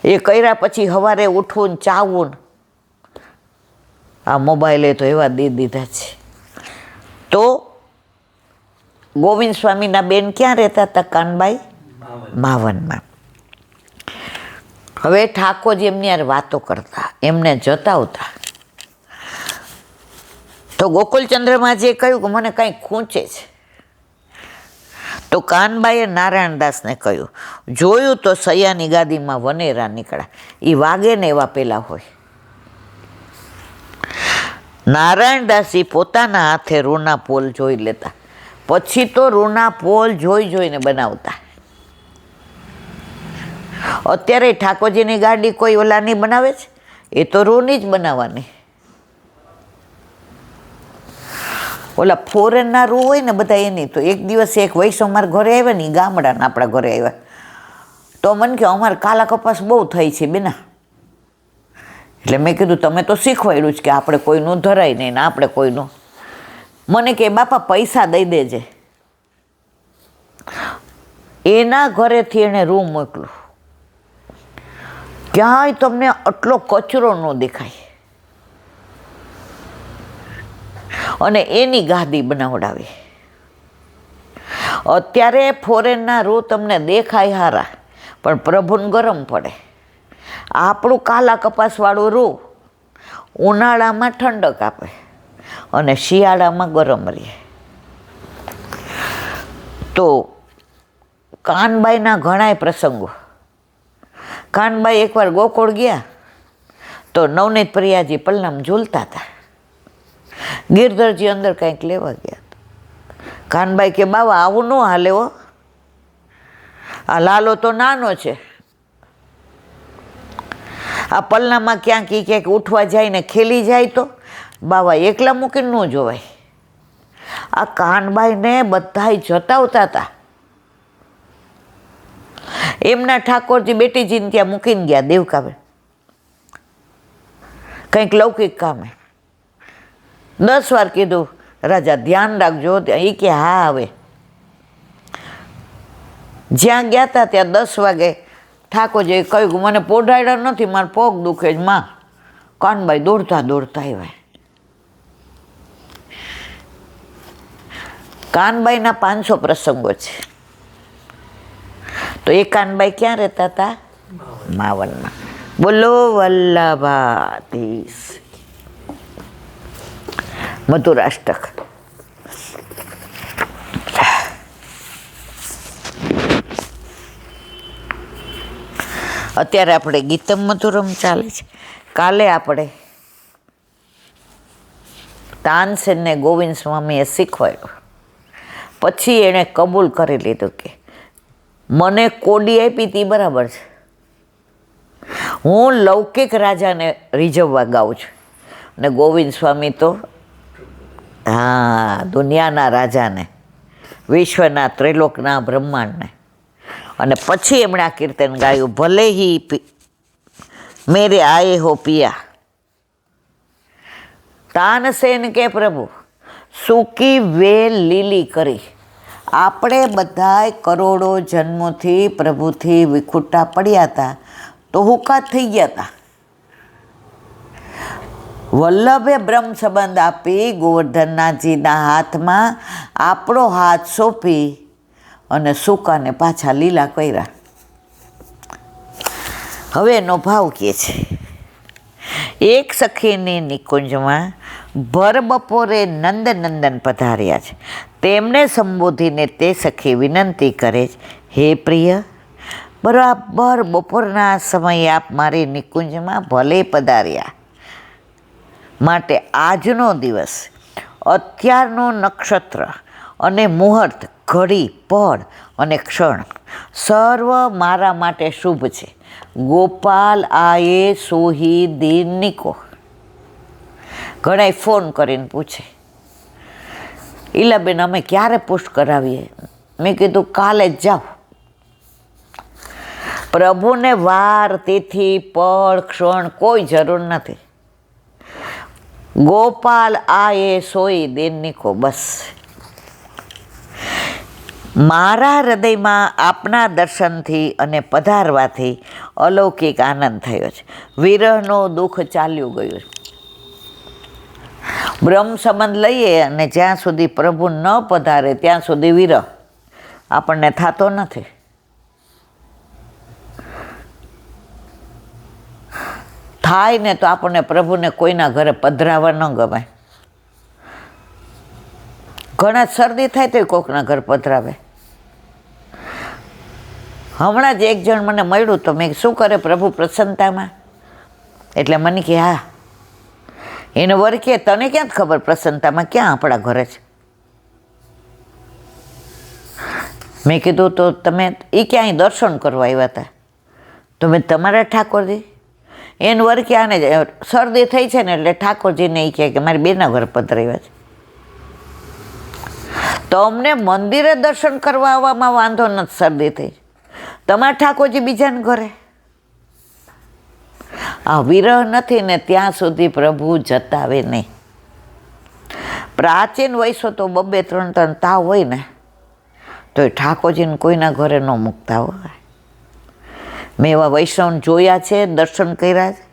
એ કર્યા પછી સવારે ઉઠવું ને ચાવવું ને, આ મોબાઈલે તો એવા દઈ દીધા છે. તો ગોવિંદ સ્વામીના બેન ક્યાં રહેતા હતા? કાનબાઈ માવનમાં. હવે ઠાકોરજી એમની યાર વાતો કરતા, એમને જતાવતા. તો ગોકુલચંદ્રમાજીએ કહ્યું કે મને કંઈક ખૂંચે છે. તો કાનબાઈએ નારાયણદાસને કહ્યું, જોયું તો સૈયાની ગાદીમાં વનેરા નીકળ્યા. એ વાગે ને એવા પેલા હોય. નારાયણદાસજી પોતાના હાથે રૂના પોલ જોઈ લેતા, પછી તો રૂના પોલ જોઈ જોઈને બનાવતા. અત્યારે ઠાકોરજીની ગાડી કોઈ ઓલાની બનાવે છે? એ તો રૂની જ બનાવવાની. ઓલા ફોરેનના રૂ હોય ને બધા એની. તો એક દિવસ એક વૈષ્ણવ મારા ઘરે આવ્યા ને, ગામડાના આપણા ઘરે આવ્યા. તો મને કે અમારે કાલા કપાસ બહુ થઈ છે બેના. એટલે મેં કીધું તમે તો શીખવાડ્યું જ કે આપણે કોઈનું ધરાય નહીં ને આપણે કોઈનું. મને કે બાપા પૈસા દઈ દેજે. એના ઘરેથી એણે રૂ મોકલું. ક્યાંય તમને આટલો કચરો ન દેખાય. અને એની ગાદી બનાવડાવી. અત્યારે ફોરેનના રૂ તમને દેખાય હારા, પણ પ્રભુને ગરમ પડે. આપણું કાલા કપાસવાળું રૂ ઉનાળામાં ઠંડક આપે અને શિયાળામાં ગરમ રહે. તો કાનબાઈના ઘણાય પ્રસંગો. કાનબાઈ એકવાર ગોકુળ ગયા તો નવનીત પ્રિયાજી પલ્લામ ઝૂલતા હતા. ગિરધરજી અંદર કંઈક લેવા ગયા. કાનબાઈ કે બાવા આવું ન હાલે હો, આ લાલો તો નાનો છે, આ પલ્લામાં ક્યાંક ઉઠવા જાય ને ખેલી જાય તો બાવા એકલા મૂકીને ન જોવાય. આ કાનબાઈને બધાય જતાવતા હતા. એમના ઠાકોરજી બેટીજીને ત્યાં મૂકીને ગયા દેવકાબેન, કંઈક લૌકિક કામે. 10 વાર કીધું રાજા ધ્યાન રાખજો. એ કે હા. હવે જ્યાં ગયા હતા ત્યાં 10 વાગે ઠાકોરજીએ કહ્યું મને પોઢાડ્યા નથી, મારા પગ દુખે જ માં. કાનબાઈ દોડતા દોડતા આવ્યા. કાનબાઈના 500 પ્રસંગો છે. તો એ કાનબાઈ ક્યાં રહેતા હતા? માવનમાં. બોલો વલ્લભાધીશ. મધુરાષ્ટક. અત્યારે આપણે ગીતમ મધુરમ ચાલે છે. કાલે આપણે તાનસેનને ગોવિંદ સ્વામીએ શીખવાડ્યું. પછી એણે કબૂલ કરી લીધું કે મને કોડી આપી હતી બરાબર છે, હું લૌકિક રાજાને રીઝવવા ગાઉં છું. ને ગોવિંદ સ્વામી તો હા દુનિયાના રાજાને, વિશ્વના ત્રિલોકના બ્રહ્માંડને. અને પછી એમણે આ કીર્તન ગાયું, ભલે હી મેરે આયે હો પિયા. તાનસેન કે પ્રભુ સૂકી વેલ લીલી કરી. આપણે બધાય કરોડો જન્મોથી પ્રભુથી વિખૂટા પડ્યા હતા તો હુકા થઈ ગયા હતા. વલ્લભે બ્રહ્મ સંબંધ આપી ગોવર્ધનનાથજીના હાથમાં આપણો હાથ સોંપી અને સૂકાને પાછા લીલા કર્યા. હવે એનો ભાવ કહે છે, એક સખીની નિકુંજમાં ભર બપોરે નંદનંદન પધાર્યા છે. તેમને સંબોધીને તે સખી વિનંતી કરે છે, હે પ્રિય, બરાબર બપોરના સમયે આપ મારી નિકુંજમાં ભલે પધાર્યા. માટે આજનો દિવસ, અત્યારનો નક્ષત્ર અને મુહૂર્ત, ઘડી, પળ અને ક્ષણ સર્વ મારા માટે શુભ છે. ગોપાલ આયે સોહી દીન નિકો. ઘણાય ફોન કરીને પૂછે, ઈલાબેન અમે ક્યારે પુષ્ટ કરાવીએ? મેં કીધું કાલે જ જાઓ. પ્રભુને વાર, તિથિ, પળ, ક્ષણ કોઈ જરૂર નથી. ગોપાલ આયે સોઈ દીન નિકો, બસ. મારા હૃદયમાં આપના દર્શનથી અને પધારવાથી અલૌકિક આનંદ થયો છે. વિરહનો દુઃખ ચાલ્યું ગયું. બ્રહ્મ સંબંધ લઈએ અને જ્યાં સુધી પ્રભુ ન પધારે ત્યાં સુધી વિરહ આપણને થતો નથી. થાય ને તો આપણને પ્રભુને કોઈના ઘરે પધરાવા ન ગમે. ઘણા શરદી થાય તો કોકના ઘર પધરાવે. હમણાં જ એક જણ મને મળ્યું તો મેં શું કરે પ્રભુ પ્રસન્નતામાં, એટલે મને કે હા. એને વર કે તને ક્યાં ખબર પ્રસન્નતામાં ક્યાં આપણા ઘરે છે. મેં કીધું તો તમે એ ક્યાંય દર્શન કરવા આવ્યા હતા, તો મેં તમારા ઠાકોરજી એને વર કે આને શરદી થઈ છે ને એટલે ઠાકોરજીને એ કહે કે મારી બેના ઘર પધરાવ્યા છે. તો અમને મંદિરે દર્શન કરવા આવવામાં વાંધો નથી, શરદી થઈ, તમારા ઠાકોરજી બીજાને ઘરે. આ વિરહ નથી ને ત્યાં સુધી પ્રભુ જતાવે નહીં. પ્રાચીન વયસો તો 2-3 તાવ હોય ને તો એ ઠાકોરજીને કોઈના ઘરે ન મૂકતા હોય. મેં એવા વૈષ્ણવ જોયા છે, દર્શન કર્યા છે,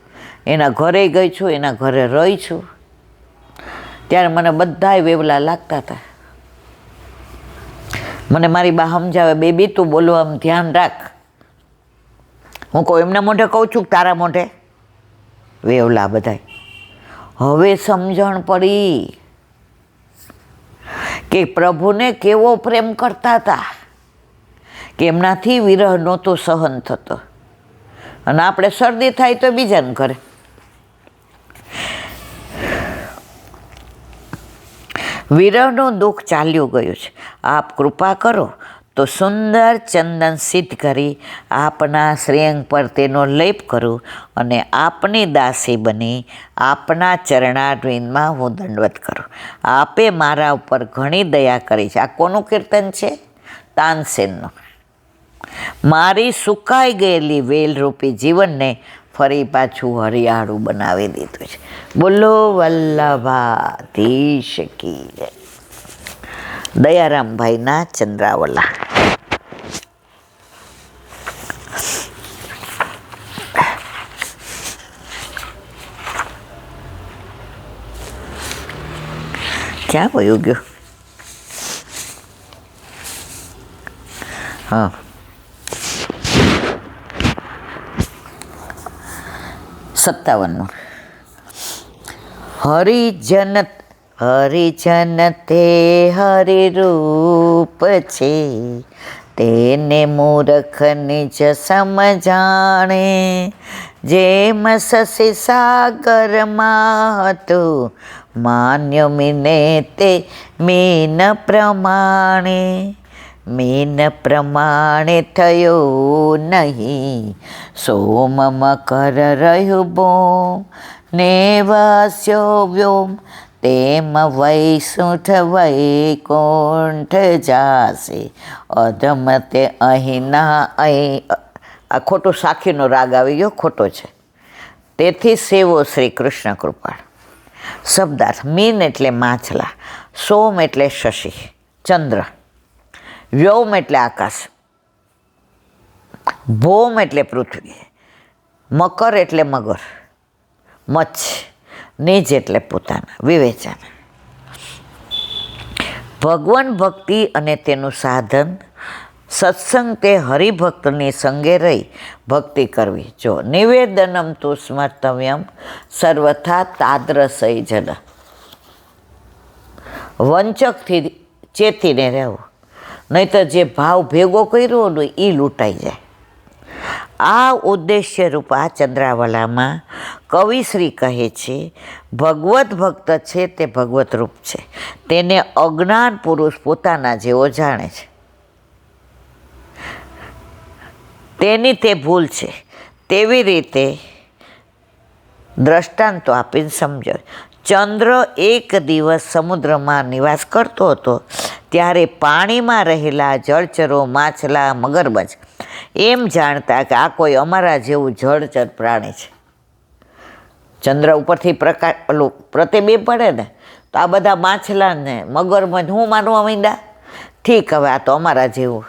એના ઘરે ગઈ છું, એના ઘરે રહી છું, ત્યારે મને બધાય વેવલા લાગતા હતા. મને મારી બા સમજાવે, બેબી તું બોલો આમ ધ્યાન રાખ. હું કહું એમના મોઢે કહું છું કે તારા મોઢે? વેવલા બધાય. હવે સમજણ પડી કે પ્રભુને કેવો પ્રેમ કરતા હતા, કે એમનાથી વિરહ નહોતો સહન થતો. અને આપણે શરદી થાય તો બીજાને ઘરે. વિરહનું દુઃખ ચાલ્યું ગયું છે. આપ કૃપા કરો તો સુંદર ચંદન સિદ્ધ કરી આપના શ્રેયંગ પર તેનો લેપ કરું અને આપની દાસી બની આપના ચરણારવિંદમાં હું દંડવત કરું. આપે મારા ઉપર ઘણી દયા કરી છે. આ કોનું કીર્તન છે? તાનસેનનું. મારી સુકાઈ ગયેલી વેલરૂપી જીવનને ફરી પાછું હરિયાળું બનાવી દીધું છે. બોલો વલ્લભાધીશ કી જય. દયારામભાઈના ચંદ્રાવલા. ક્યાં વયું ગયો? હા, સત્તાવનનું. હરિજન તે હરિરૂપ છે, તેને મૂર્ખ નિજ સમજાણે. જેમ શશી સાગરમાં હતું માન્ય મીને તે મીન પ્રમાણે. મીન પ્રમાણે થયો નહીં સોમ મકર રહ્યું બોમ. ને વાસ્યો વ્યોમ તેમ વૈસુઠ વૈકુંઠ જાશે. અધમ તે અહીંના અહીં. આ ખોટો સાખીનો રાગ આવી ગયો, ખોટો છે. તેથી સેવો શ્રી કૃષ્ણ કૃપાળ. શબ્દાર્થ: મીન એટલે માછલા, સોમ એટલે શશી ચંદ્ર, વ્યોમ એટલે આકાશ, ભૌમ એટલે પૃથ્વી, મકર એટલે મગર, મચ્છ, નિજ એટલે પોતાના વિવેચન. ભગવાન ભક્તિ અને તેનું સાધન સત્સંગ તે હરિભક્તની સંગે રહી ભક્તિ કરવી. જો નિવેદનમ તું સ્મર્તવ્યમ સર્વથા તાદ્રસય જન. વંચકથી ચેતીને રહેવું, નહીં તો જે ભાવ ભેગો કર્યો હોય એ લૂંટાઈ જાય. આ ઉદ્દેશ્ય રૂપ આ ચંદ્રાવલામાં કવિશ્રી કહે છે, ભગવત ભક્ત છે તે ભગવત રૂપ છે, તેને અજ્ઞાન પુરુષ પોતાના જેવો જાણે છે. તેની તે ભૂલ છે, તેવી રીતે દ્રષ્ટાંતો આપીને સમજાવે. ચંદ્ર એક દિવસ સમુદ્રમાં નિવાસ કરતો હતો ત્યારે પાણીમાં રહેલા જળચરો, માછલા, મગરમચ્છ એમ જાણતા કે આ કોઈ અમારા જેવું જળચર પ્રાણી છે. ચંદ્ર ઉપરથી પ્રકાશ પ્રતિબિંબ પડે ને તો આ બધા માછલા ને મગરમચ્છ હું માનવા માંડ્યા ઠીક, હવે આ તો અમારા જેવું.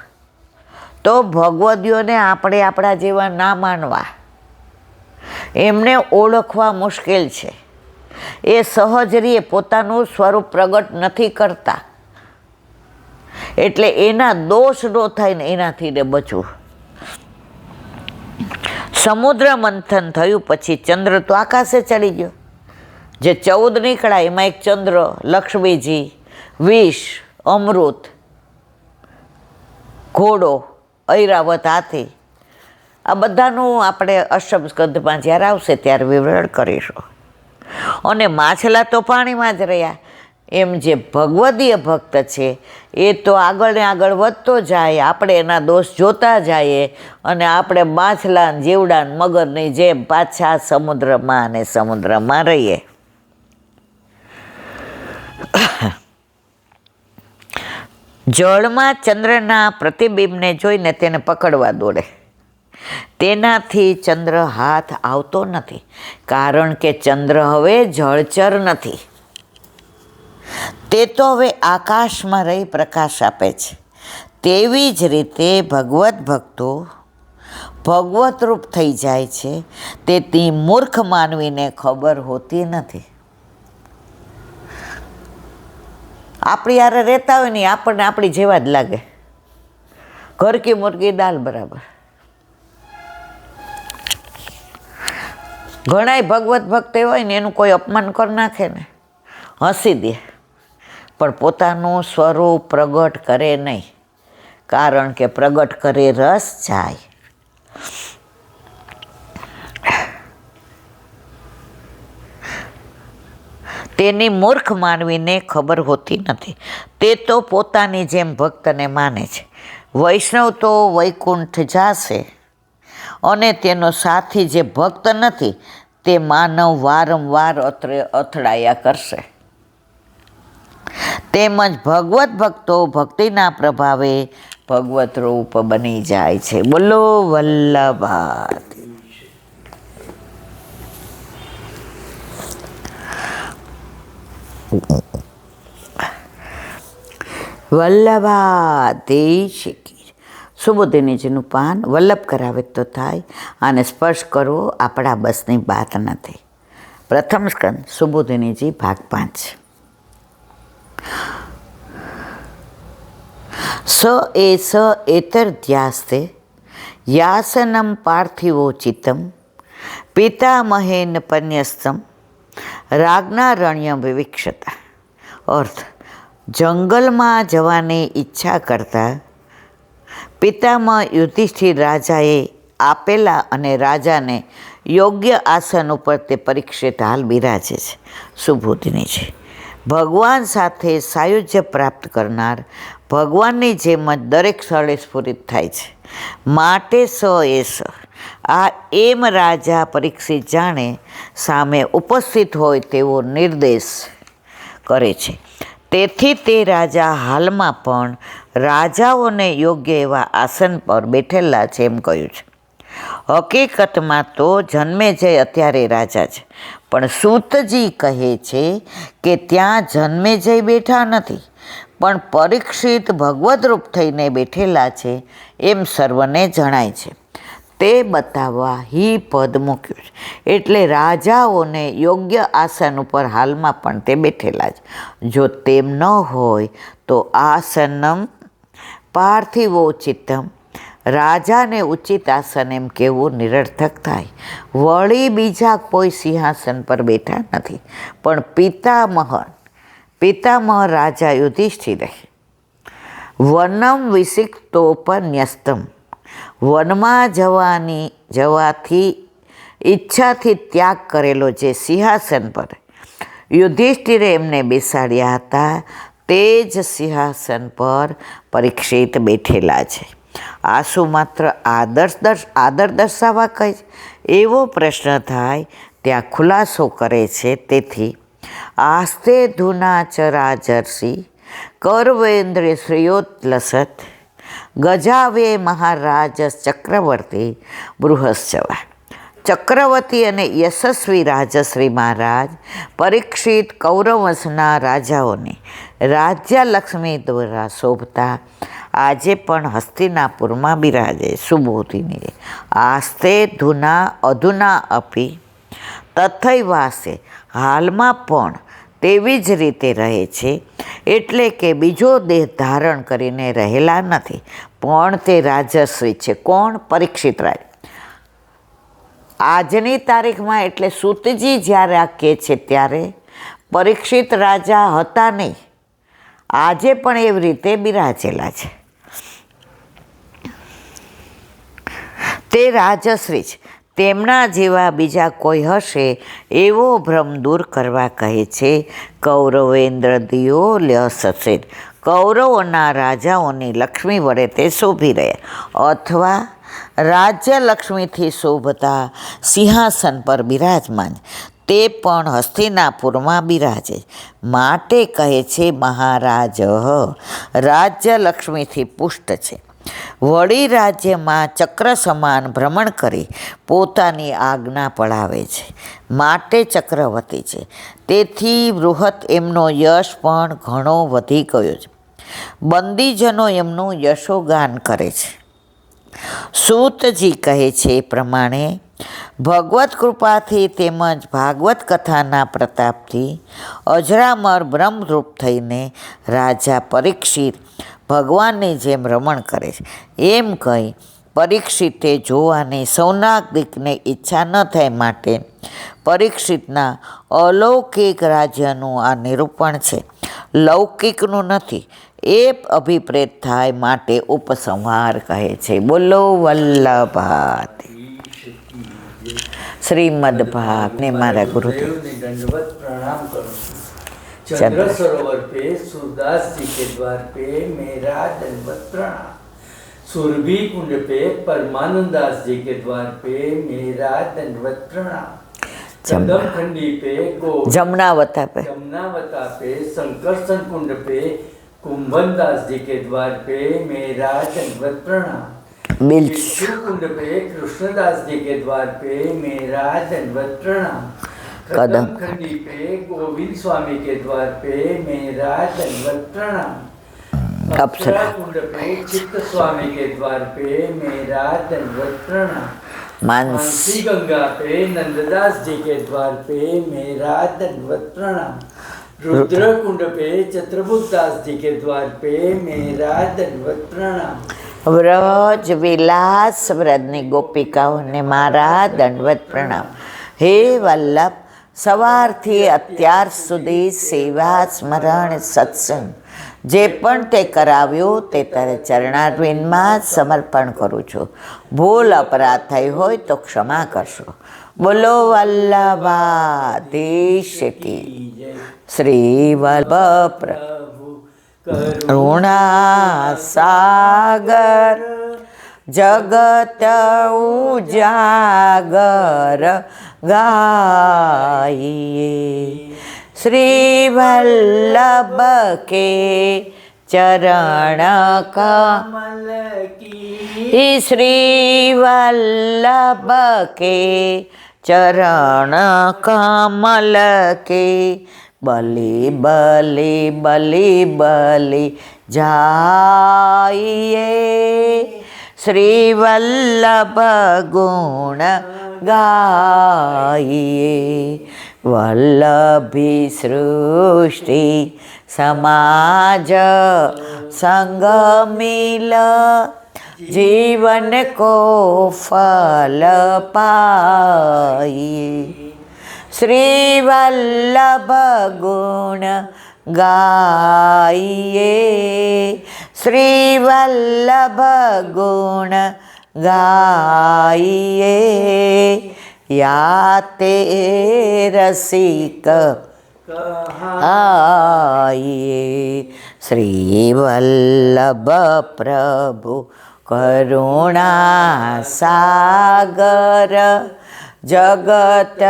તો ભગવદીઓને આપણે આપણા જેવા ના માનવા, એમને ઓળખવા મુશ્કેલ છે. એ સહજરીએ પોતાનું સ્વરૂપ પ્રગટ નથી કરતા, એટલે એના દોષ ન થાય ને એનાથી ને બચવું. સમુદ્ર મંથન થયું પછી ચંદ્ર તો આકાશે ચડી ગયો. જે 14 નીકળ્યા એમાં એક ચંદ્ર, લક્ષ્મીજી, વિષ, અમૃત, ઘોડો, ઐરાવત હાથી, આ બધાનું આપણે અષ્ટમ સ્કંધમાં જ્યારે આવશે ત્યારે વિવરણ કરીશું. અને માછલા તો પાણીમાં જ રહ્યા. એમ જે ભગવદીય ભક્ત છે એ તો આગળ ને આગળ વધતો જાય, આપણે એના દોષ જોતા જઈએ અને આપણે માછલા, જીવડા, મગરની જેમ પાછા સમુદ્રમાં અને સમુદ્રમાં રહીએ. જળમાં ચંદ્રના પ્રતિબિંબને જોઈને તેને પકડવા દોડે. તેનાથી ચંદ્ર હાથ આવતો નથી, કારણ કે ચંદ્ર હવે જળચર નથી. તે તો હવે આકાશમાં રહી પ્રકાશ આપે છે. તેવી જ રીતે ભગવત ભક્તો ભગવત રૂપ થઈ જાય છે. તેથી મૂર્ખ માનવીને ખબર હોતી નથી. આપણી યારે રહેતા હોય ને આપણને આપણી જેવા જ લાગે. ઘર કી મુર્ગી દાલ બરાબર. ઘણાય ભગવત ભક્ત હોય ને એનું કોઈ અપમાન કરી નાખે ને હસી દે, પણ પોતાનું સ્વરૂપ પ્રગટ કરે નહીં, કારણ કે પ્રગટ કરે રસ જાય. તેની મૂર્ખ માનવીને ખબર હોતી નથી. તે તો પોતાની જેમ ભક્તને માને છે. વૈષ્ણવ તો વૈકુંઠ જાશે અને તેનો સાથી જે ભક્ત નથી તે માનવ વારંવાર અથડાયા કરશે. તેમજ ભગવત ભક્તો ભક્તિના પ્રભાવે ભગવત રૂપ બની જાય છે. બોલો વલ્લભા. વલ્લભાધીશ કી. સુબોધિનીજીનું પાન વલ્લભ કરાવે તો થાય, આને સ્પર્શ કરવો આપણા બસની વાત નથી. પ્રથમ સ્કંદ સુબોધિનીજી ભાગ 5. સ એતરધ્યાસ્તે યાસનમ પાર્થિવોચિતમ પિતામહેન પન્યસ્તમ રાજ્ઞારણ્યમ વિવિક્ષતા. અર્થ: જંગલમાં જવાની ઈચ્છા કરતા પિતામહ યુધિષ્ઠિર રાજાએ આપેલા અને રાજાને યોગ્ય આસન ઉપર તે પરીક્ષિત હાલ બિરાજે છે. સુબોધિની છે ભગવાન સાથે સાયુજ્ય પ્રાપ્ત કરનાર, ભગવાનની જેમ જ દરેક સ્થળે સ્ફુરિત થાય છે. માટે આ એમ રાજા પરીક્ષિત જાણે સામે ઉપસ્થિત હોય તેવો નિર્દેશ કરે છે. તેથી તે રાજા હાલમાં પણ રાજાઓને યોગ્ય એવા આસન પર બેઠેલા છે એમ કહ્યું છે. હકીકતમાં તો જન્મેજય અત્યારે રાજા છે, પણ સૂતજી કહે છે કે ત્યાં જન્મેજય બેઠા નથી, પણ પરીક્ષિત ભગવદ રૂપ થઈને બેઠેલા છે એમ સર્વને જણાય છે. તે બતાવવા હી પદ મૂક્યું છે. એટલે રાજાઓને યોગ્ય આસન ઉપર હાલમાં પણ તે બેઠેલા છે. જો તેમ ન હોય તો આસનમ પાર્થિવોચિતમ, રાજાને ઉચિત આસન એમ કહેવું નિરર્થક થાય. વળી બીજા કોઈ સિંહાસન પર બેઠા નથી, પણ પિતામહ રાજા યુધિષ્ઠિરે વનમ વિસિક્તોપન્યસ્તમ, વનમાં જવાથી ઈચ્છાથી ત્યાગ કરેલો જે સિંહાસન પર યુધિષ્ઠિરે એમને બેસાડ્યા હતા તે જ સિંહાસન પર પરીક્ષિત બેઠેલા છે. આ શું માત્ર આદર દર્શાવવા કહે એવો પ્રશ્ન થાય ત્યાં ખુલાસો કરે છે. તેથી આસ્તે ધુના ચરાચરસી કર્વેન્દ્ર શ્રેયોત્લસત ગજાવે મહારાજ ચક્રવર્તી બૃહસ્ચવા. ચક્રવર્તી અને યશસ્વી રાજશ્રી મહારાજ પરીક્ષિત કૌરવંશના રાજાઓને રાજ્યલક્ષ્મી દ્વારા શોભતા આજે પણ હસ્તિનાપુરમાં બિરાજે. સુબોધિની આસ્તે ધુના અધુના અપી તથૈવાસે, હાલમાં પણ તેવી જ રીતે રહે છે. એટલે કે બીજો દેહ ધારણ કરીને રહેલા નથી, પણ તે રાજશ્રી છે. કોણ? પરીક્ષિત રાજ. આજની તારીખમાં એટલે સૂતજી જ્યારે આ કહે છે ત્યારે પરીક્ષિત રાજા હતા નહીં, આજે પણ એવી રીતે બિરાજેલા છે. તે રાજશ્રી છે. તેમના જેવા બીજા કોઈ હશે એવો ભ્રમ દૂર કરવા કહે છે. કૌરવેન્દ્ર દિયો લ્યસસે, કૌરવોના રાજાઓની લક્ષ્મી વડે તે શોભી રહ્યા, અથવા રાજ્ય લક્ષ્મીથી શોભતા સિંહાસન પર બિરાજમાન, તે પણ હસ્તિનાપુરમાં બિરાજે. માટે કહે છે મહારાજ રાજ્ય લક્ષ્મીથી પુષ્ટ છે. વળી રાજ્યમાં ચક્ર સમાન ભ્રમણ કરી પોતાની આજ્ઞા પડાવે છે, માટે ચક્રવર્તી છે. તેથી બૃહત એમનો યશ પણ ઘણો વધી ગયો છે. બંદીજનો એમનું યશોગાન કરે છે. સૂતજી કહે છે એ પ્રમાણે ભગવત કૃપાથી તેમજ ભાગવત કથાના પ્રતાપથી અજરામર બ્રહ્મરૂપ થઈને રાજા પરીક્ષિત ભગવાનની જેમ રમણ કરે છે. એમ કહી પરીક્ષિતે જોવાની સૌનાગદિકને ઈચ્છા ન થાય માટે પરીક્ષિતના અલૌકિક રાજ્યનું આ નિરૂપણ છે, લૌકિકનું નથી. એ અભિપ્રેત થાય માટે ઉપસંહાર કહે છે. બોલો વલ્લભાત શ્રીમદ ભાગ ને મારા ગુરુદેવ दंडवत प्रणाम करूं। चंद्र सरोवर पे सूरदास जी के द्वार पे मेरा दंडवत प्रणाम। सुरभि कुंड पे परमानंद दास जी के द्वार पे मेरा दंडवत प्रणाम। कदम खंडी पे जमुनावता पे संकर्षण कुंड पे कुंभन दास जी के द्वार पे मेरा दंडवत प्रणाम। बिच्छू कुंड पे कृष्णदास जी के द्वार पे मेरा दंडवत प्रणाम। कदम खंडी पे गोविंद स्वामी के द्वार पे मेरा दंडवत प्रणाम। अप्सरा कुंड पे चित्त स्वामी के द्वार पे मेरा दंडवत प्रणाम। मानसी गंगा पे नंददास जी के द्वार पे मेरा दंडवत प्रणाम। रुद्र कुंड पे चित्रबुद्ध दास जी के द्वार पे मेरा दंडवत प्रणाम। વ્રજ વિલાસ વ્રજની ગોપિકાઓને મારા દંડવત પ્રણામ. હે વલ્લભ, સવારથી અત્યાર સુધી સેવા સ્મરણ સત્સંગ જે પણ તે કરાવ્યું તે તારે ચરણારવિંદમાં સમર્પણ કરું છું. ભૂલ અપરાધ થઈ હોય તો ક્ષમા કરશો. બોલો વલ્લભાધીશ કી. શ્રી વલ્લભ કરુણા સાગર જગત ઉજાગર ગાઈએ. શ્રી વલ્લભ કે ચરણ કમલ કી. શ્રી વલ્લભ કે ચરણ કમલ કે. બલી બલી બલી બલી જાઈએ. શ્રી વલ્લભ ગુણ ગાઈએ. વલ્લભી સૃષ્ટિ સમાજ સંગ મિલ જીવન કો ફલ પાઈએ. શ્રી વલ્લભ ગુણ ગાઈએ. શ્રી વલ્લભ ગુણ ગાઈએ. યાતે રસિક આઈએ. શ્રી વલ્લભ પ્રભુ કરુણા સાગર જગત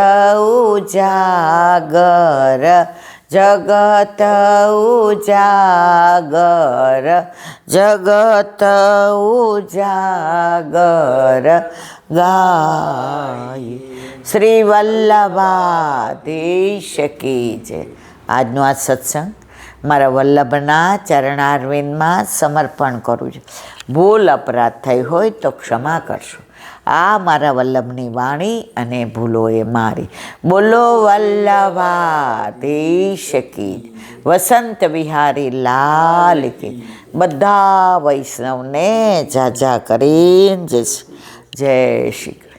ઉજાગર જગત ઉજાગર જગત ઉજાગર ગાય. શ્રી વલ્લભાધીશ કી જય. આજનો આ સત્સંગ મારા વલ્લભના ચરણારવિંદમાં સમર્પણ કરું છું. ભૂલ અપરાધ થઈ હોય તો ક્ષમા કરશો. આ મારા વલ્લભની વાણી અને ભૂલો એ મારી. બોલો વલ્લભાધીશ કી જય. વસંત વિહારી લાલ કી. બધા વૈષ્ણવને જાજા કરીને જય શ્રી કૃષ્ણ.